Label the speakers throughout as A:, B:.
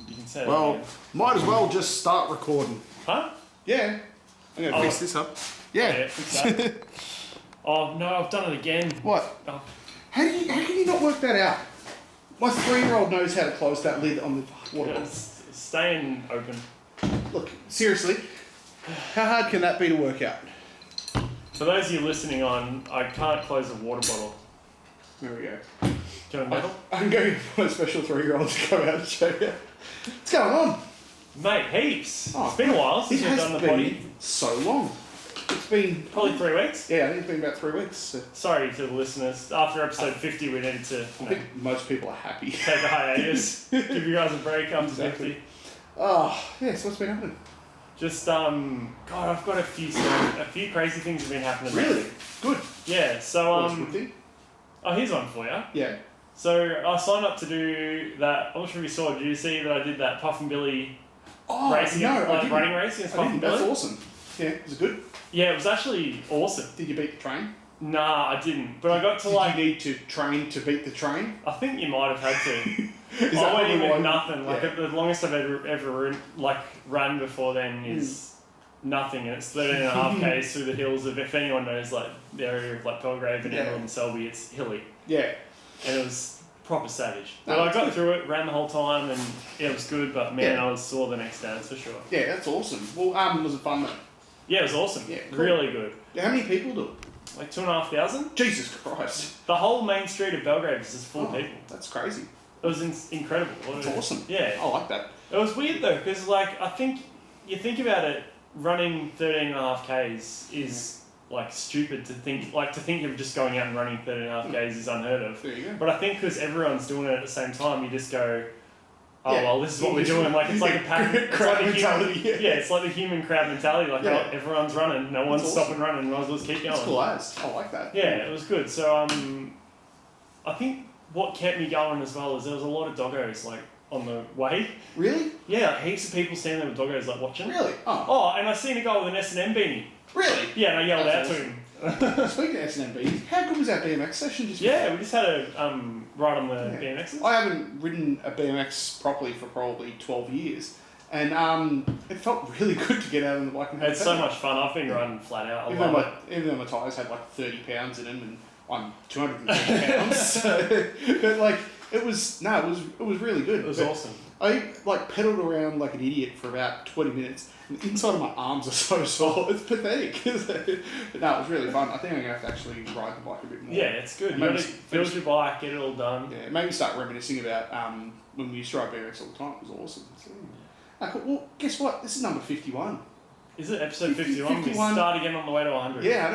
A: You can say
B: Well,
A: that.
B: might as well just start recording.
A: Huh?
B: Yeah. I'm going to fix this up. Yeah.
A: Fix that. Oh, no, I've done it again.
B: What?
A: Oh,
B: How can you not work that out? My 3-year-old knows how to close that lid on the water bottle.
A: it's staying open.
B: Look, seriously, how hard can that be to work out?
A: For those of you listening on, I can't close a water bottle.
B: There we go.
A: Do you want a medal?
B: I'm going for a special 3-year-old to come out and show you. What's going on?
A: Mate, heaps.
B: Oh,
A: it's been a while since
B: It
A: we've
B: has
A: done the potty.
B: been so long. It's been...
A: Probably 3 weeks.
B: Yeah, I think it's been about 3 weeks. So
A: Sorry to the listeners. After episode 50, we needed to
B: I think most people are happy.
A: take a hiatus, give you guys a break after
B: Exactly.
A: 50.
B: Oh, yeah, so what's been happening?
A: Just, God, I've got a few crazy things have been happening.
B: Really? Good.
A: Yeah, so,
B: That's a good thing.
A: oh, here's one for you.
B: Yeah.
A: So, I signed up to do that, I'm not sure if you saw, did you see that I did that Puff and Billy
B: Oh,
A: racing,
B: no, I
A: like
B: didn't.
A: running race against
B: I
A: Puff and
B: didn't.
A: Billy?
B: That's awesome. Yeah, was it good?
A: Yeah, it was actually awesome.
B: Did you beat the train?
A: Nah, I didn't. But I got to
B: Did
A: like,
B: you need to train to beat the train?
A: I think you might have had to.
B: Is
A: I went
B: probably
A: in
B: why-
A: with nothing. Like
B: Yeah.
A: the longest I've ever run before then is nothing, and it's 13.5 k's through the hills of. If anyone knows like the area of like Belgrave and
B: Yeah.
A: Emerald and Selby, it's hilly,
B: Yeah.
A: and it was proper savage.
B: No,
A: But I
B: it's
A: got
B: good.
A: through it, ran the whole time, and yeah, it was good. But man,
B: Yeah.
A: I was sore the next day, that's for sure.
B: Yeah, that's awesome. Well, was it fun though?
A: Yeah, it was awesome.
B: Yeah, cool.
A: Really good.
B: How many people do it?
A: Like 2,500.
B: Jesus Christ.
A: The whole main street of Belgrave is just full of people.
B: That's crazy.
A: It was incredible.
B: That's awesome.
A: Yeah.
B: I like that.
A: It was weird though, because like I think you think about it, running 13.5 k's is like stupid to think. Like to think of just going out and running 13.5 k's is unheard of.
B: There you go.
A: But I think because everyone's doing it at the same time, you just go, oh
B: Yeah.
A: well, this is what we're doing. Like it's like a pattern. It's
B: Crowd
A: like a
B: mentality,
A: human,
B: yeah.
A: it's like the human crowd mentality. Like
B: Yeah.
A: oh, everyone's running, no one's
B: That's awesome.
A: stopping running. Might as well just keep going.
B: That's cool as. I like that.
A: Yeah, it was good. So I think what kept me going as well is there was a lot of doggos like on the way.
B: Really?
A: Yeah, like, heaps of people standing there with doggos like watching.
B: Really? Oh.
A: Oh, and I seen a guy with an S&M beanie.
B: Really?
A: Yeah, and I yelled
B: That's
A: out to him.
B: Speaking of SNMBs, how good was that BMX session? Just
A: Yeah, we just had a ride on the
B: Yeah.
A: BMXs.
B: I haven't ridden a BMX properly for probably 12 years, and it felt really good to get out on the bike and have
A: It's
B: a
A: so
B: pedal.
A: much fun. I've been riding flat out. I
B: Even
A: love
B: though,
A: it.
B: even though my tyres had like 30 pounds in them, and I'm 230 pounds, so, but like it was really good.
A: It was
B: But
A: awesome.
B: I like pedaled around like an idiot for about 20 minutes, and the inside of my arms are so sore. It's pathetic. But no, it was really fun. I think I'm gonna have to actually ride the bike a bit more.
A: Yeah, it's good. You
B: Maybe-
A: gotta build your bike, get it all done.
B: Yeah, it made me start reminiscing about when we used to ride BMX all the time. It was awesome. So, cool. Well, guess what? This is number 51.
A: Is it episode 51? We
B: 51.
A: start again on the way to 100.
B: Yeah, I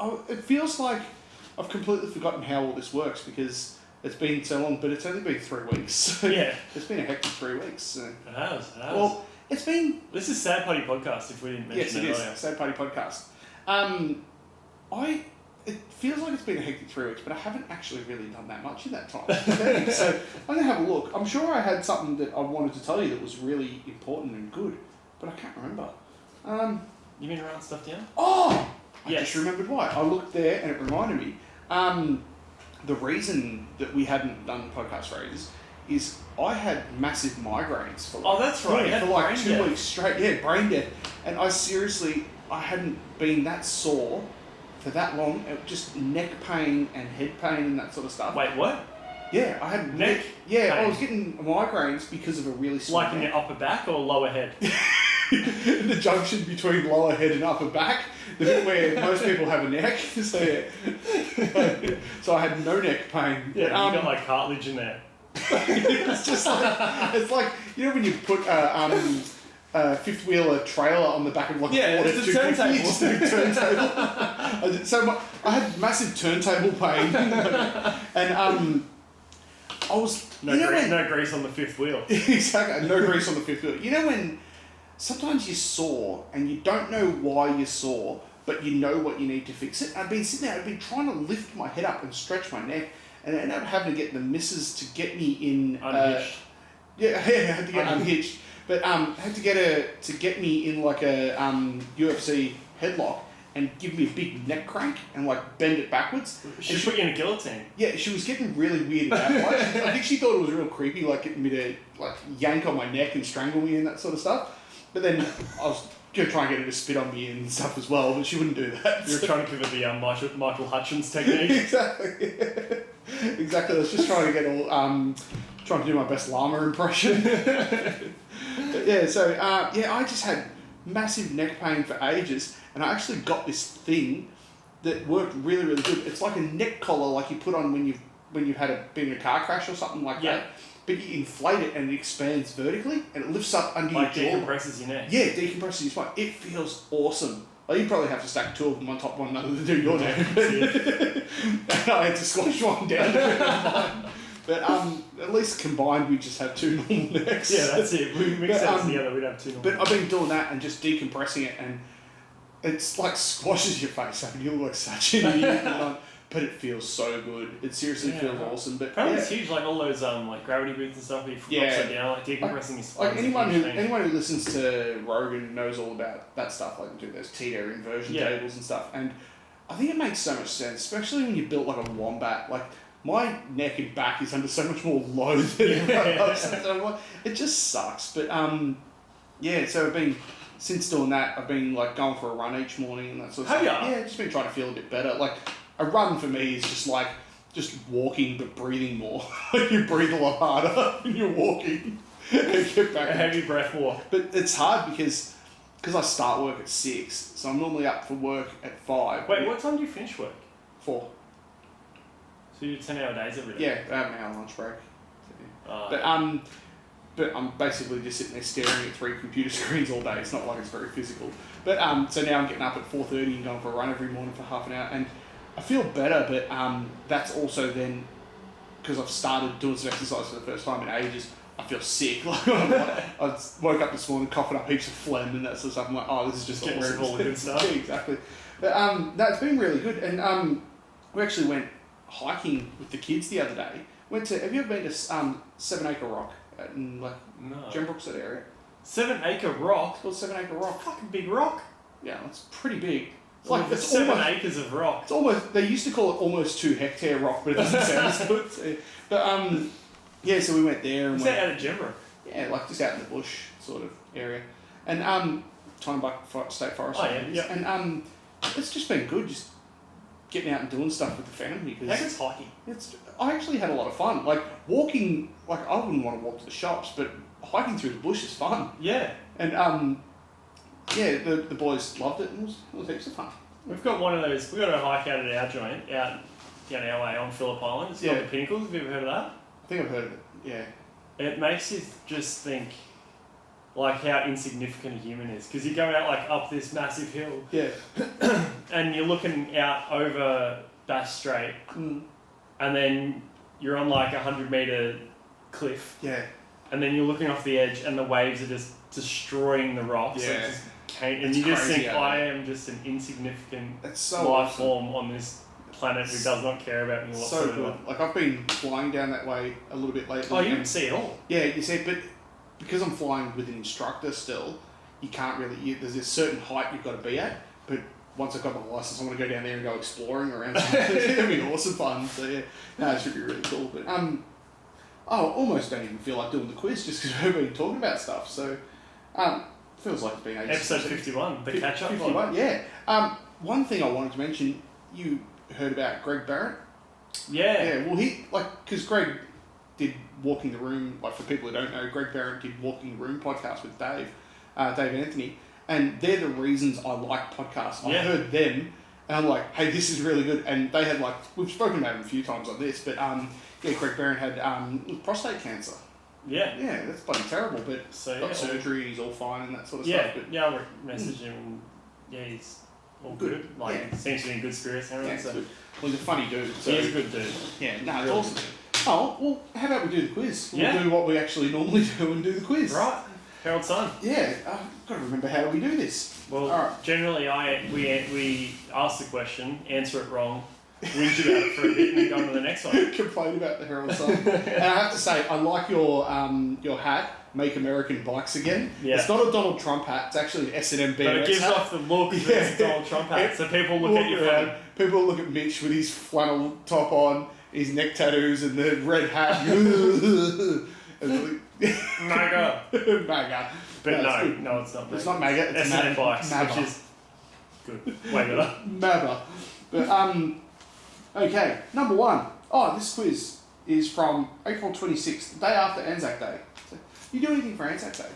B: know. It feels like I've completely forgotten how all this works because it's been so long, but it's only been 3 weeks. So
A: Yeah.
B: It's been a hectic 3 weeks. So.
A: It has. It has.
B: Well, it's been...
A: this is Sad Potty Podcast, if we didn't mention
B: Yes, it
A: it
B: is.
A: earlier.
B: Sad Party Podcast. It feels like it's been a hectic 3 weeks, but I haven't actually really done that much in that time. So I'm going to have a look. I'm sure I had something that I wanted to tell you that was really important and good, but I can't remember.
A: You mean write stuff down?
B: Oh! I
A: Yes.
B: just remembered why. I looked there and it reminded me. The reason that we hadn't done the podcast for ages is I had massive migraines for like,
A: Oh, that's right. You had
B: for like
A: brain
B: 2
A: death.
B: weeks straight. Yeah, brain death. And I hadn't been that sore for that long. It just neck pain and head pain and that sort of stuff.
A: Wait, what?
B: Yeah, I had
A: Neck
B: Yeah, I
A: pain?
B: was getting migraines because of a really sore
A: Like in
B: neck.
A: your upper back or lower head?
B: The junction between lower head and upper back, the bit where most people have a neck. So, yeah. So I had no neck pain.
A: Yeah, you
B: But,
A: got like cartilage in there.
B: it's just like, it's like, you know when you put fifth wheeler trailer on the back of like
A: Yeah,
B: a Ford
A: it's a
B: F-250,
A: turntable.
B: just a big turntable. I had massive turntable pain, and I was
A: No,
B: you know
A: grease,
B: when-
A: no grease on the fifth wheel.
B: Exactly, no grease on the fifth wheel. You know when sometimes you're sore and you don't know why you're sore, but you know what you need to fix it? I've been sitting there, I've been trying to lift my head up and stretch my neck, and I ended up having to get the missus to get me in...
A: Unhitched.
B: I had to get unhitched, but had to get me in like a UFC headlock, and give me a big neck crank and like bend it backwards.
A: She put you in a guillotine.
B: Yeah, she was getting really weird at that point. I think she thought it was real creepy, like getting me to like yank on my neck and strangle me and that sort of stuff. But then I was gonna try and get her to spit on me and stuff as well, but she wouldn't do that.
A: You were trying to give her the Michael Hutchins technique.
B: Exactly. Exactly. I was just trying to get all trying to do my best llama impression. But yeah, so I just had massive neck pain for ages, and I actually got this thing that worked really, really good. It's like a neck collar, like you put on when you've been in a car crash or something like that. But you inflate it and it expands vertically, and it lifts up under your jaw.
A: Decompresses your neck.
B: Yeah, decompresses your spine. It feels awesome. Like, you probably have to stack two of them on top of one another to do your neck. I had to squash one down to fit mine. But at least combined, we just have two normal necks.
A: Yeah, that's it. We mix those together, we'd have two normal.
B: But I've been doing that and just decompressing it, and it's like squashes your face. I mean, you look like such an idiot. But it feels so good. It seriously feels awesome. But
A: apparently it's huge, like all those like gravity boots and stuff where you flip upside down, like decompressing your spine.
B: Like anyone who listens to Rogan knows all about that stuff, like do those Tito inversion tables and stuff. And I think it makes so much sense, especially when you built like a wombat. Like my neck and back is under so much more load than it just sucks. But so I've been since doing that, I've been like going for a run each morning and that sort of stuff.
A: Have you?
B: Yeah, just been trying to feel a bit better. Like a run for me is just like walking but breathing more. Like you breathe a lot harder when you're walking and get back.
A: A heavy breath walk.
B: But it's hard because I start work at 6, so I'm normally up for work at 5.
A: Wait, what time do you finish work?
B: 4.
A: So you do 10-hour days every day?
B: Yeah, I have an hour lunch break. But I'm basically just sitting there staring at 3 computer screens all day. It's not like it's very physical. But so now I'm getting up at 4:30 and going for a run every morning for half an hour, and I feel better. But that's also then because I've started doing some exercise for the first time in ages. I feel sick. Like I woke up this morning coughing up heaps of phlegm and that sort of stuff. I'm like, oh, this is just
A: getting rid of
B: awesome.
A: all the good stuff.
B: Yeah, exactly. But that's been really good. And we actually went hiking with the kids the other day. Have you ever been to 7 Acre Rock in like Gembrook's that area?
A: 7 Acre Rock?
B: It's called 7 Acre Rock.
A: Fucking big rock.
B: Yeah, it's pretty big. It's
A: like it's 7 acres of rock.
B: It's almost. They used to call it almost 2 hectare rock, but it doesn't sound as good. So, but yeah, so we went there. And
A: is that out of Gembrook?
B: Yeah, like just out in the bush sort of area, and Tynebuck State Forest.
A: Oh yeah.
B: And it's just been good, just getting out and doing stuff with the family.
A: How good's hiking?
B: I actually had a lot of fun. Like walking, like I wouldn't want to walk to the shops, but hiking through the bush is fun.
A: Yeah.
B: And the boys loved it, and it was heaps of fun.
A: We've got one of those. We've got a hike out at our joint, out down our way on Phillip Island. It's called the Pinnacles. Have you ever heard of that?
B: I think I've heard of it. Yeah.
A: It makes you just think, like how insignificant a human is, because you go out like up this massive hill.
B: Yeah.
A: And you're looking out over Bass Strait, and then you're on like 100-meter cliff.
B: Yeah.
A: And then you're looking off the edge, and the waves are just destroying the rocks.
B: Yeah.
A: And you just think, I am just an insignificant life form on this planet who does not care about me whatsoever.
B: So good. Like I've been flying down that way a little bit lately.
A: Oh, you can see it all.
B: Yeah, you see, but because I'm flying with an instructor still, you can't really. There's a certain height you've got to be at. But once I've got my license, I'm going to go down there and go exploring around. It'll be awesome fun. So yeah, it should be really cool. But I almost don't even feel like doing the quiz just because we've been talking about stuff. So feels like it's been ages.
A: Episode 51, the catch up.
B: 51, yeah. One thing I wanted to mention, you heard about Greg Barrett?
A: Yeah.
B: Yeah, well, because Greg did Walking the Room, like for people who don't know, Greg Barrett did Walking the Room podcast with Dave Anthony, and they're the reasons I like podcasts. I heard them, and I'm like, hey, this is really good. And they had we've spoken about him a few times on this, but Greg Barrett had prostate cancer.
A: Yeah.
B: Yeah, that's bloody terrible, but got surgery and he's all fine and that sort of stuff. But,
A: I'll message him and he's all good. Like, seems to be in good spirits and everything.
B: Good. Well, he's a funny dude. So
A: he's a good dude.
B: Yeah, no, it's awesome. Oh, well, how about we do the quiz? We'll do what we actually normally do and do the quiz.
A: Right. Herald Sun.
B: Yeah, I've got to remember how do we do this.
A: Well, generally we ask the question, answer it wrong, whinge about it for a bit and then go on to the next one.
B: Complain about the Herald Sun. And I have to say, I like your hat. Make American Bikes Again.
A: Yeah.
B: It's not a Donald Trump hat. It's actually an S&M BMX
A: But it gives
B: hat.
A: off the look that it's a Donald Trump hat, so people look at you
B: around,
A: funny.
B: people look at Mitch with his flannel top on, his neck tattoos, and the red hat.
A: MAGA.
B: MAGA.
A: But
B: it's
A: no,
B: good.
A: no, it's not.
B: It's not MAGA. It's
A: S&M Bikes,
B: MAGA.
A: which is good. Way better.
B: MAGA. But okay, number one. Oh, this quiz is from April 26th, the day after Anzac Day. So, you do anything for Anzac Day?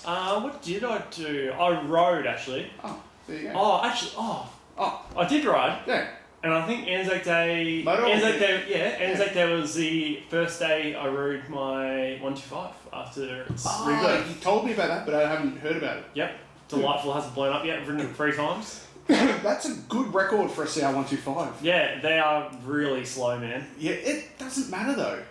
A: What did I do? I rode actually.
B: Oh, there you go.
A: Oh, I did ride.
B: Yeah.
A: And I think Anzac Day. Anzac Day was the first day I rode my 125 after its rebirth.
B: You told me about that, but I haven't heard about it.
A: Yep. Delightful, hasn't blown up yet. I've ridden it 3 times.
B: That's a good record for a CR125.
A: Yeah, they are really slow, man.
B: Yeah, it doesn't matter though.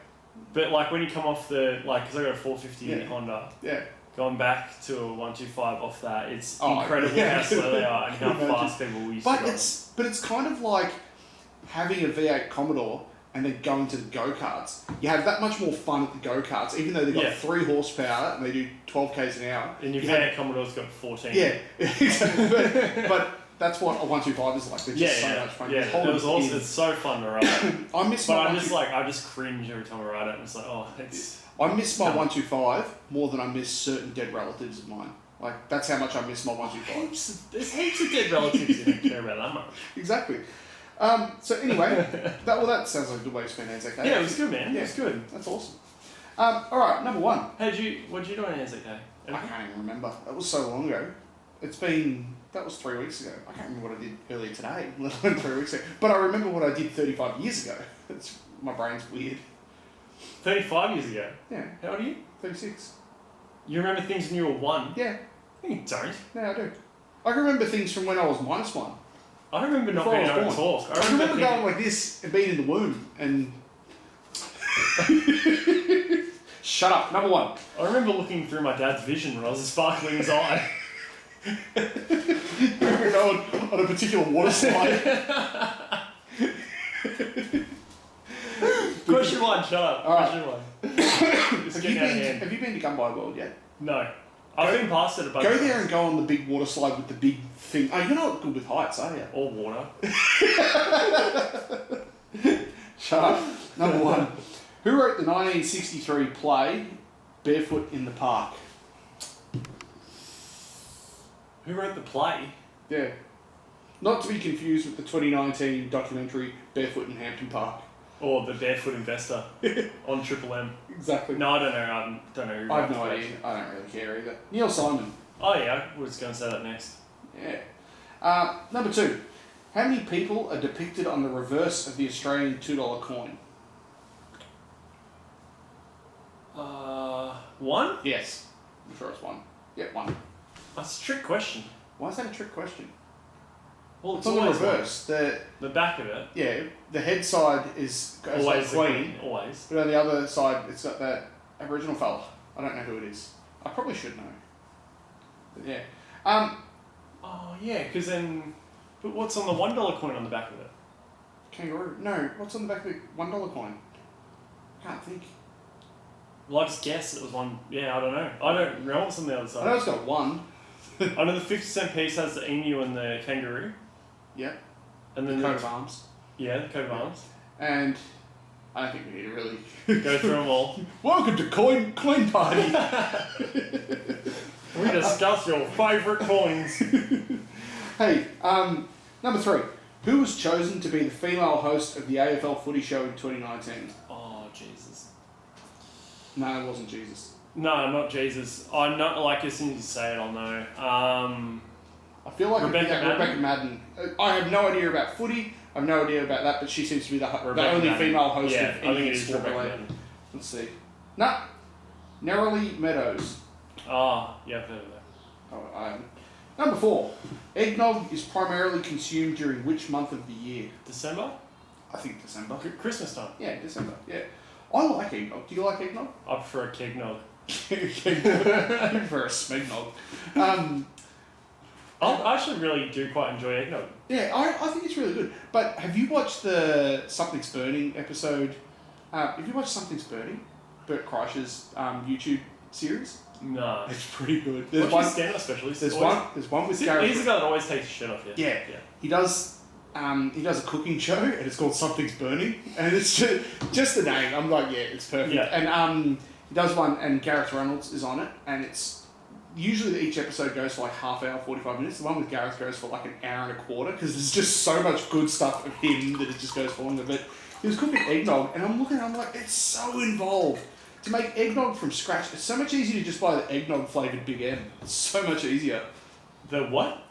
A: But like when you come off the because I got a 450 Honda.
B: Yeah.
A: Going back to a 125 off that, it's
B: Oh,
A: incredible
B: yeah.
A: how slow they are and how
B: Imagine.
A: fast people used to
B: But
A: go.
B: it's kind of like having a V8 Commodore and then going to the go-karts. You have that much more fun at the go-karts, even though they've got
A: Yeah.
B: 3 horsepower and they do 12 k's an hour.
A: And your
B: You have-
A: V8 Commodore's got 14.
B: Yeah, exactly. but that's what a 125 is like. They're just so much fun.
A: Yeah,
B: You hold
A: it was
B: it
A: awesome.
B: in.
A: It's so fun to ride.
B: I miss
A: But
B: my
A: I just cringe every time I ride it. And it's like, oh, it's...
B: I miss my 125 more than I miss certain dead relatives of mine. Like, that's how much I miss my 125.
A: There's heaps of dead relatives you don't care about that much.
B: Exactly. So anyway, that sounds like a good way to spend Anzac Day.
A: Yeah, it was good, man.
B: Yeah.
A: It was good.
B: That's awesome. Alright, number one.
A: What did you do on Anzac Day?
B: I can't even remember. That was so long ago. That was 3 weeks ago. I can't remember what I did earlier today, let alone 3 weeks ago. But I remember what I did 35 years ago. My brain's weird.
A: 35 years ago.
B: Yeah,
A: How old are you?
B: 36.
A: You remember things when you were 1?
B: Yeah,
A: No, you don't.
B: yeah, I do. I can remember things from when I was -1.
A: I remember not
B: Before I
A: being
B: was
A: able to
B: born.
A: talk.
B: I remember
A: thinking-
B: going like this and being in the womb and... Shut up, number one.
A: I remember looking through my dad's vision when I was sparkling his eye.
B: Going on a particular water slide.
A: Question 1, shut up.
B: All right.
A: Question 1. It's
B: Have
A: getting out of hand.
B: you been to Gumball World yet?
A: No. I've been past it a bunch
B: Go
A: of
B: there
A: times.
B: and go on the big water slide with the big thing. Oh, you're not good with heights, are you?
A: Or water.
B: Shut up. Number one. Who wrote the 1963 play Barefoot in the Park?
A: Who wrote the play?
B: Yeah. Not to be confused with the 2019 documentary Barefoot in Hampton Park.
A: Or the Barefoot Investor on Triple M.
B: Exactly.
A: No, I don't know. I don't know who
B: I
A: wrote
B: have
A: the
B: no
A: play.
B: idea. I don't really care either. Neil Simon.
A: Oh yeah, I was going to say that next.
B: Yeah. Number two. How many people are depicted on the reverse of the Australian $2 coin?
A: 1?
B: Yes. I'm sure it's one. Yeah, one.
A: That's a trick question.
B: Why is that a trick question?
A: Well,
B: It's on the
A: always
B: reverse.
A: the back of it.
B: Yeah, the head side has got
A: Always
B: the
A: the
B: queen,
A: queen. Always.
B: but on the other side it's got that Aboriginal fella. I don't know who it is. I probably should know. But yeah.
A: Oh yeah, because then. But what's on the $1 coin on the back of it?
B: Kangaroo. No, what's on the back of the $1 coin? I can't think.
A: Well, I just guessed it was one. Yeah, I don't know. I don't know what's on the other
B: I know
A: side.
B: it's got one.
A: I know the 50-cent piece has the emu and the kangaroo.
B: Yeah.
A: And
B: The
A: then
B: coat of arms.
A: Yeah, the coat of arms.
B: And I don't think we need to really
A: Go through them all.
B: Welcome to Coin Party.
A: We discuss your favourite coins.
B: Hey, number three. Who was chosen to be the female host of the AFL Footy Show in 2019?
A: Oh Jesus.
B: No, it wasn't Jesus.
A: No, not Jesus. I'm not like as soon as you say it, I'll know.
B: I feel like
A: Rebecca Madden?
B: Rebecca Madden. I have no idea about footy. I have no idea about that, but she seems to be the
A: Rebecca
B: only
A: Madden.
B: female host
A: Yeah,
B: of
A: I think
B: anything
A: it is
B: sport
A: Rebecca
B: related.
A: Madden.
B: Let's see. Nah. Neroli Meadows.
A: Oh, yeah, I've heard of that.
B: Oh, I haven't. Number four. Eggnog is primarily consumed during which month of the year?
A: December?
B: I think December.
A: Christmas time.
B: Yeah, December. Yeah. I like eggnog. Do you like eggnog?
A: I prefer a kegnog.
B: For a smegnog.
A: I actually really do quite enjoy eggnog.
B: Yeah, I think it's really good. But have you watched the Something's Burning episode? Have you watched Something's Burning? Bert Kreischer's YouTube series?
A: No.
B: It's pretty good.
A: What's
B: There's
A: your
B: one.
A: stand-up specialist?
B: There's
A: Always-
B: one. There's one with
A: He's
B: Gareth.
A: the guy that always takes his shirt off, yeah?
B: Yeah.
A: Yeah.
B: He does a cooking show and it's called Something's Burning, and it's just the name. I'm like, yeah, it's perfect.
A: Yeah.
B: And he does one, and Gareth Reynolds is on it, and it's usually each episode goes for like half hour, 45 minutes. The one with Gareth goes for like an hour and a quarter because there's just so much good stuff of him that it just goes for longer. But he was cooking eggnog, and I'm looking, I'm like, it's so involved. To make eggnog from scratch, it's so much easier to just buy the eggnog flavoured Big M. It's so much easier.
A: The what?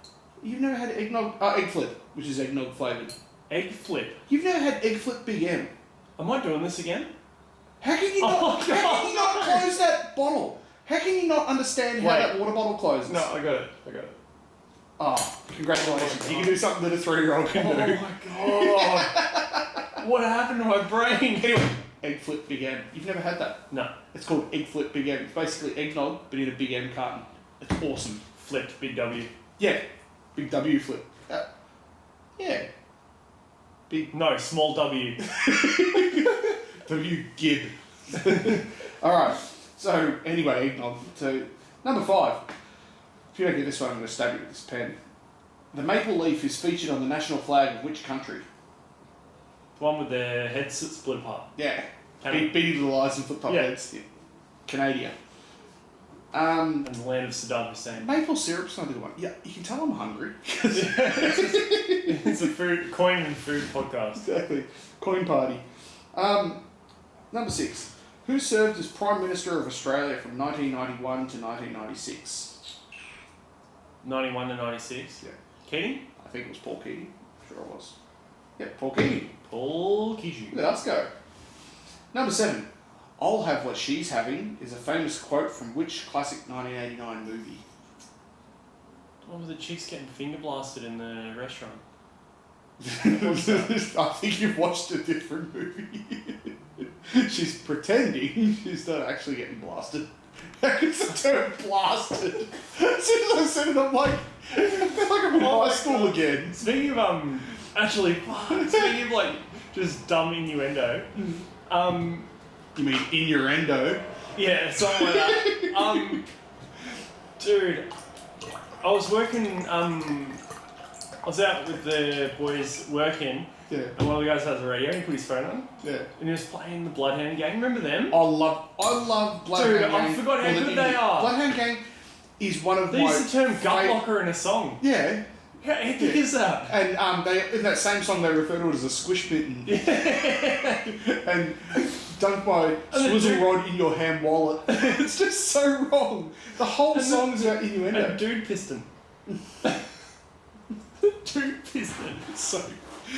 B: You've never had egg flip, which is eggnog flavoured.
A: Egg flip.
B: You've never had egg flip Big M.
A: Am I doing this again?
B: How can you
A: Oh
B: not?
A: my
B: How can you not close that bottle? How can you not understand how
A: Wait.
B: that water bottle closes?
A: No, I got it.
B: Oh, congratulations!
A: Oh my
B: You can do something that a 3-year-old can
A: Oh
B: do.
A: my god. What happened to my brain?
B: Anyway, egg flip Big M. You've never had that?
A: No.
B: It's called egg flip Big M. It's basically eggnog, but in a Big M carton. It's awesome.
A: Flipped, big W.
B: Yeah, big W flip. Yeah, big
A: No, small W.
B: W Gib. Alright, so anyway, eggnog. So, number 5. If you don't get this one, I'm going to stab you with this pen. The maple leaf is featured on the national flag of which country?
A: The one with the heads split apart.
B: Yeah.
A: Canada.
B: Beady little eyes and flip top
A: Yeah.
B: heads. Yeah. Canada.
A: And the land of Saddam Hussein.
B: Maple syrup's not a good one. Yeah, you can tell I'm hungry.
A: It's a coin and food podcast.
B: Exactly. Coin party. Number 6. Who served as Prime Minister of Australia from 1991 to 1996?
A: 91 to 96.
B: Yeah.
A: Keating?
B: I think it was Paul Keating. Sure it was. Yeah, Paul Keating.
A: Paul Keating.
B: Let us go. Number 7. I'll have what she's having is a famous quote from which classic 1989 movie?
A: The one with the chicks getting finger blasted in the restaurant.
B: I think you've watched a different movie. She's pretending she's not actually getting blasted. How is the term blasted? As soon as I said it, I'm like, I feel like I'm in high school again.
A: Speaking of, speaking of like, just dumb innuendo,
B: You mean innuendo?
A: yeah, something like that. Dude, I was working, I was out with the boys working,
B: Yeah.
A: and one of the guys has a radio, and he put his phone on,
B: Yeah.
A: and he was playing the Bloodhound Gang, remember them?
B: I love Bloodhound
A: Dude,
B: Gang.
A: I forgot how
B: more than
A: good they
B: any-
A: are.
B: Bloodhound Gang is one of
A: They
B: my
A: used the term gut
B: favourite-
A: locker in a song.
B: Yeah.
A: How epic
B: Yeah.
A: is that?
B: And they in that same song they refer to it as a squish mitten. And dunk my
A: And the
B: swizzle
A: dude-
B: rod in your ham wallet. It's just so wrong. The whole
A: And the-
B: song is about
A: A
B: innuendo.
A: dude piston. Dude piston.
B: So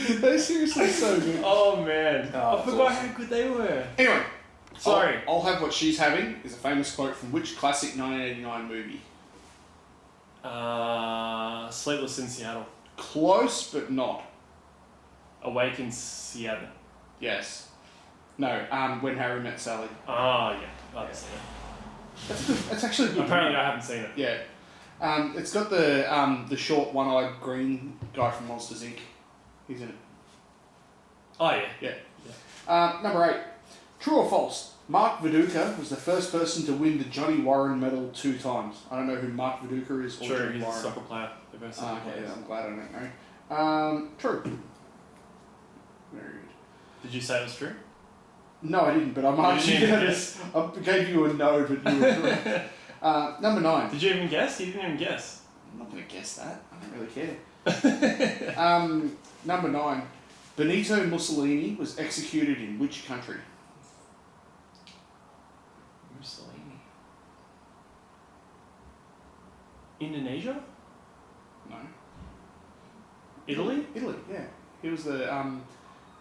B: they're seriously so good.
A: Oh man.
B: Oh,
A: I
B: it's
A: forgot
B: awesome.
A: how good they were.
B: Anyway,
A: Sorry.
B: I'll have what she's having is a famous quote from which classic 1989 movie?
A: Sleepless in Seattle.
B: Close, but not.
A: Awake in Seattle.
B: Yes. No. When Harry Met Sally.
A: Ah, yeah. I've seen it.
B: That's good. That's actually a good.
A: Apparently,
B: movie.
A: I haven't seen it.
B: Yeah. It's got the short one-eyed green guy from Monsters Inc. He's in it.
A: Oh yeah.
B: Yeah. Number 8. True or false? Mark Viduka was the first person to win the Johnny Warren Medal 2 times. I don't know who Mark Viduka is or
A: True.
B: Johnny
A: He's a
B: Warren.
A: soccer player. They're both soccer
B: Okay,
A: players.
B: I'm glad I don't know. True. Very good.
A: Did you say it was true?
B: No, I didn't, but I marked
A: You
B: you
A: didn't
B: down
A: guess.
B: as- I gave you a no, but you were correct. Number 9.
A: Did you even guess? You didn't even guess.
B: I'm not going to guess that. I don't really care. Number 9. Benito Mussolini was executed in which country?
A: Mussolini. Indonesia?
B: No.
A: Italy?
B: Italy, yeah. He was the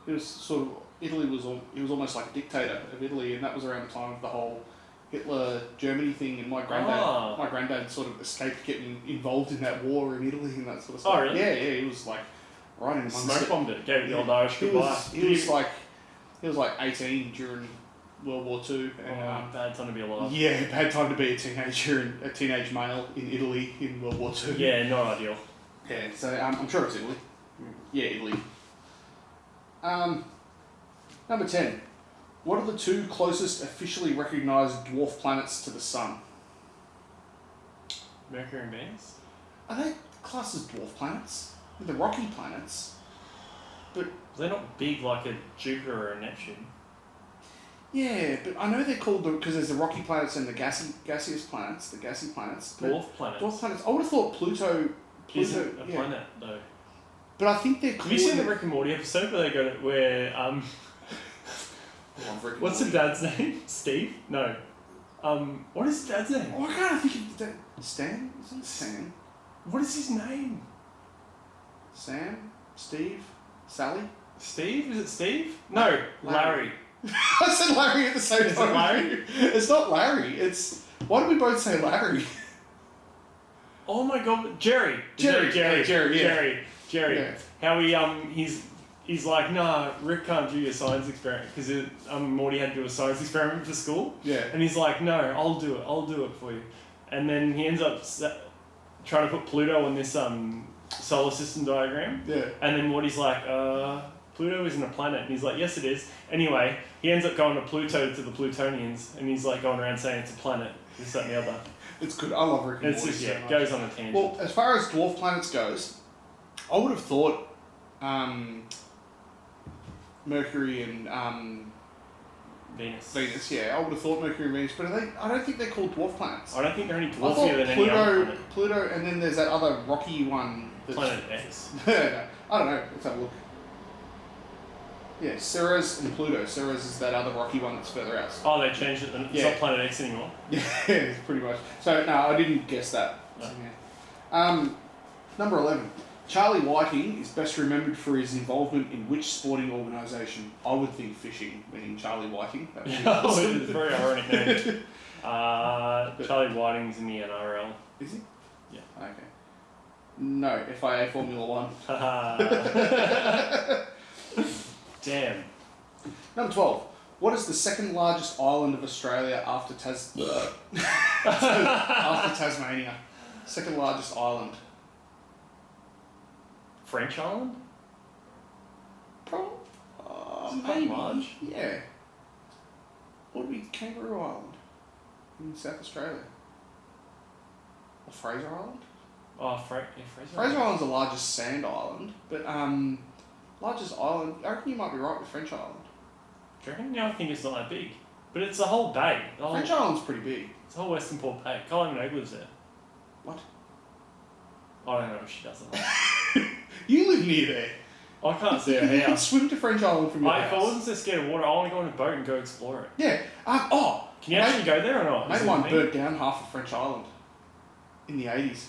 B: he was sort of Italy was he was almost like a dictator of Italy, and that was around the time of the whole Hitler Germany thing. And my granddad sort of escaped getting involved in that war in Italy and that sort of stuff.
A: Oh, really?
B: Yeah, yeah. He was like right in one
A: Smoke
B: step.
A: bombed it. Gave it the old Irish
B: He
A: goodbye.
B: was he was like 18 during World War II, and
A: bad time to be alive.
B: yeah, bad time to be a teenager and a teenage male in Italy in World War II.
A: Yeah, not ideal.
B: Yeah, so I'm sure it's Italy. Yeah, Italy. Number 10. What are the 2 closest officially recognised dwarf planets to the Sun?
A: Mercury and Venus?
B: Are they classed as dwarf planets? They're the rocky planets.
A: They're not big like a Jupiter or a Neptune.
B: Yeah, but I know they're called because there's the rocky planets and the gaseous planets, the gassy planets. But
A: Dwarf planets.
B: dwarf planets. I would have thought Pluto
A: Isn't a planet though.
B: But I think they're
A: Have you seen the Rick and Morty episode where they go to, where what's the dad's name? Steve? No. What is the dad's name?
B: Oh, I can't think of that. Stan? Isn't it Sam?
A: What is his name?
B: Sam? Steve? Sally?
A: Steve? Is it Steve? No, Larry.
B: I said Larry at the same time.
A: Is it Larry?
B: It's not Larry. It's why do we both say Larry?
A: Oh my god, Jerry.
B: Jerry.
A: Jerry.
B: Yeah.
A: How he's like, nah, Rick can't do your science experiment because Morty had to do a science experiment for school.
B: Yeah.
A: And he's like, no, I'll do it for you. And then he ends up trying to put Pluto on this solar system diagram.
B: Yeah.
A: And then Morty's like, Pluto isn't a planet. And he's like, yes, it is. Anyway, he ends up going to Pluto to the Plutonians, and he's like going around saying it's a planet, this, that, and the other.
B: It's good. I love Rick and
A: It's
B: Morty
A: just,
B: so
A: yeah,
B: much.
A: goes on a tangent.
B: Well, as far as dwarf planets goes, I would have thought Mercury and
A: Venus.
B: Yeah, I would have thought Mercury and Venus, but I don't think they're called dwarf planets.
A: I don't think they're any
B: I thought
A: dwarfier than any other planet.
B: Pluto, and then there's that other rocky one.
A: Planet X.
B: No, I don't know. Let's have a look. Yeah, Ceres and Pluto. Ceres is that other rocky one that's further out.
A: Oh, they changed it. It's
B: Yeah.
A: not Planet X anymore.
B: Yeah, pretty much. So, no, I didn't guess that.
A: No.
B: So, yeah. Number 11. Charlie Whiting is best remembered for his involvement in which sporting organisation? I would think fishing, meaning Charlie Whiting. That would be
A: Oh,
B: awesome.
A: it's a very ironic name. Charlie Whiting's in the NRL.
B: Is he?
A: Yeah.
B: Okay. No, FIA Formula 1.
A: Damn.
B: Number 12. What is the second largest island of Australia after after Tasmania? Second largest island.
A: French Island?
B: Probably.
A: Isn't that
B: Maybe.
A: large?
B: Yeah. What would be Kangaroo Island in South Australia? Or Fraser Island?
A: Oh, Fraser.
B: Fraser Island's the largest sand island, but largest island. I reckon you might be right with French Island.
A: Do you reckon? No, I think it's not that big. But it's the whole bay.
B: French Island's pretty big.
A: It's the whole Western Port Bay. Kylie Minogue lives there.
B: What?
A: I don't know if she doesn't.
B: You live near there.
A: I can't see her
B: You can
A: house.
B: swim to French Island from your
A: If I
B: house.
A: wasn't so scared of water, I want to go on a boat and go explore it.
B: Yeah.
A: Can you actually go there or not? Is
B: Mate
A: it a
B: one
A: thing?
B: burnt down half of French Island in the 80s.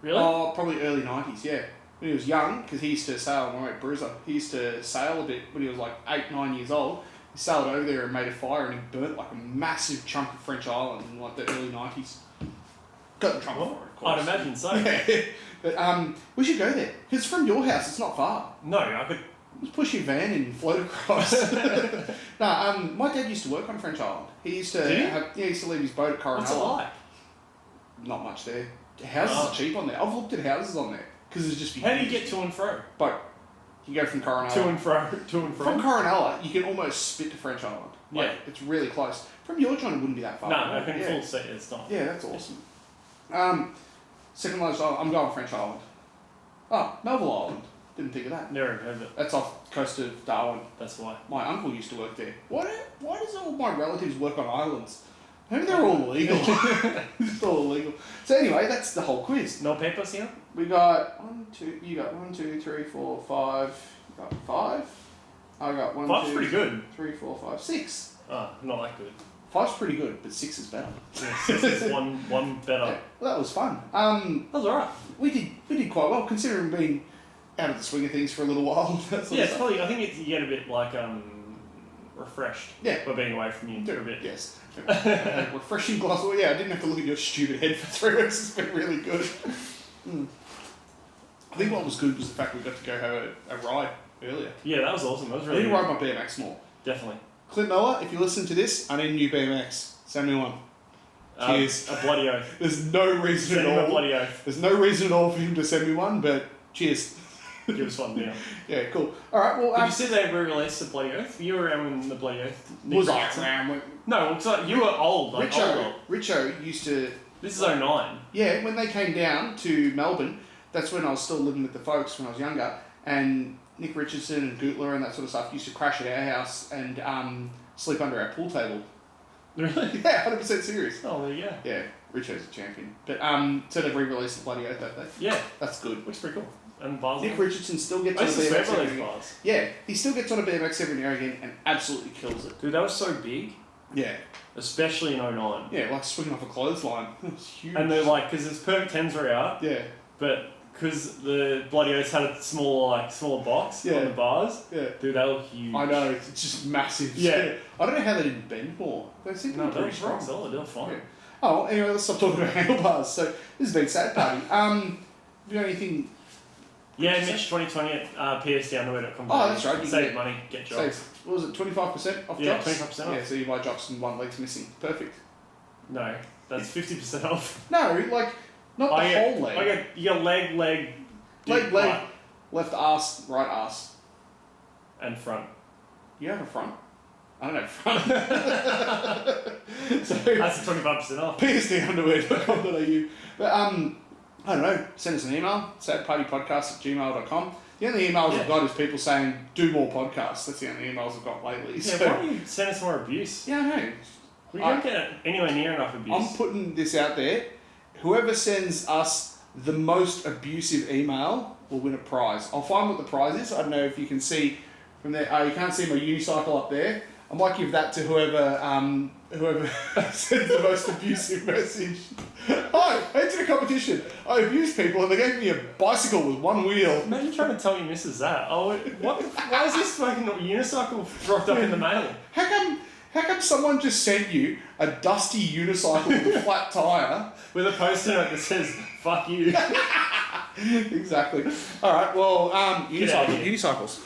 A: Really?
B: Oh, probably early 90s, yeah. When he was young, because he used to sail, my mate Bruiser, he used to sail a bit when he was like 8, 9 years old. He sailed over there and made a fire and he burnt like a massive chunk of French Island in like the early 90s. Got in trouble for it, of course.
A: I'd imagine so.
B: Yeah. But we should go there. Because from your house, it's not far.
A: No, I could.
B: Just push your van and float across. No, my dad used to work on French Island. He used to
A: Did he?
B: he used to leave his boat at Coronella.
A: What's it like?
B: Not much there. Houses are cheap on there. I've looked at houses on there because it's just.
A: How do you get to and fro?
B: Boat. You go from Coronella.
A: To and fro. To and
B: From
A: fro.
B: Coronella, you can almost spit to French Island. Like,
A: Yeah.
B: it's really close. From your joint, it wouldn't be that far.
A: No, I can
B: yeah.
A: full see it's not.
B: Yeah, that's awesome. Second largest island. I'm going French Island. Oh, Melville Island. Didn't think of that.
A: Never heard of it.
B: That's off the coast of Darwin.
A: That's why.
B: My uncle used to work there. Why does all my relatives work on islands? Maybe they're all illegal. It's all illegal. So anyway, that's the whole quiz.
A: No papers here?
B: We got you got 1, 2, 3, 4, 5. You got 5. I got 1,
A: Five's
B: 2,
A: pretty good.
B: 3, 4, 5, 6.
A: Oh, not that good.
B: 5's pretty good, but 6 is better.
A: Yeah, six is one better.
B: Yeah, well, that was fun.
A: That was alright.
B: We did quite well considering being out of the swing of things for a little while. That sort
A: Yeah,
B: of
A: it's
B: stuff.
A: probably. I think you get a bit like refreshed.
B: Yeah.
A: By being away from you for a bit.
B: Yes. A refreshing glass. Well, yeah, I didn't have to look at your stupid head for 3 weeks. It's been really good. I think what was good was the fact we got to go have a ride earlier.
A: Yeah, that was awesome. That was
B: I
A: really
B: need to
A: good.
B: ride my BMX more.
A: Definitely.
B: Clint Miller, if you listen to this, I need a new BMX. Send me one. Cheers.
A: A bloody oath.
B: There's no reason
A: Send
B: at
A: him a
B: all.
A: bloody oath.
B: There's no reason at all for him to send me one, but cheers.
A: Give us one now.
B: Yeah, cool. All right, well,
A: Did you see they re-released the bloody oath? You were around when the bloody oath.
B: was I
A: Jackson-
B: around when
A: No, it's like you were old. Like old.
B: Richo used to
A: This is 09.
B: Yeah, when they came down to Melbourne, that's when I was still living with the folks when I was younger, and Nick Richardson and Gootler and that sort of stuff used to crash at our house and sleep under our pool table.
A: Really?
B: Yeah, 100% serious.
A: Oh, there you go.
B: Yeah, Richo's a champion. But so they've re-released the Bloody Oath, have they?
A: Yeah.
B: That's good.
A: Looks pretty cool. And bars.
B: Nick Richardson still gets
A: I
B: on a
A: used to swear
B: BMX
A: by
B: every
A: those
B: year.
A: bars.
B: Yeah, he still gets on a BMX every now and again and absolutely kills it.
A: Dude, that was so big.
B: Yeah.
A: Especially in 09.
B: Yeah, like swinging off a clothesline. It was huge.
A: And they're like, because it's Perk 10s were out,
B: Yeah,
A: but because the Bloody Oaths had a smaller box
B: Yeah.
A: on the bars,
B: yeah.
A: dude, they were huge.
B: I know, it's just massive.
A: Yeah.
B: I don't know how they didn't bend more. They seem to
A: No,
B: be
A: they
B: pretty
A: were
B: strong.
A: solid, they were fine.
B: Yeah. Oh, anyway, let's stop talking about handlebars. So, this has been Sad Party. Have you got anything?
A: Yeah, Mitch 2020 at psdunderwear.com.
B: Oh, that's right, you can
A: Save
B: get-
A: money, get
B: Say,
A: jobs.
B: what was it, 25% off
A: Yeah,
B: jocks?
A: 25% off.
B: Yeah, so you buy jocks and one leg's missing. Perfect.
A: No, that's 50% off.
B: No, like, not the whole leg.
A: You got leg,
B: Leg,
A: dick,
B: leg,
A: butt,
B: left arse, right arse.
A: and front.
B: You have a front? I don't know, front. So,
A: That's 25% off.
B: psdunderwear.com.au. But, I don't know, send us an email, sadpartypodcast@gmail.com. The only emails I've got is people saying, do more podcasts. That's the only emails I've got lately.
A: Yeah,
B: So,
A: why don't you send us more abuse?
B: yeah, I know.
A: We don't get anywhere near enough abuse.
B: I'm putting this out there. Whoever sends us the most abusive email will win a prize. I'll find what the prize is. I don't know if you can see from there. You can't see my unicycle up there. I might give that to whoever sends the most abusive message. Hi, I entered a competition. I abused people and they gave me a bicycle with one wheel.
A: Imagine trying to tell your missus that. Oh, what? Why is this fucking unicycle dropped up in the mail?
B: How come someone just sent you a dusty unicycle with a flat tyre?
A: With a post-it note that says, fuck you.
B: Exactly. All right, well,
A: Get out of here.
B: unicycles.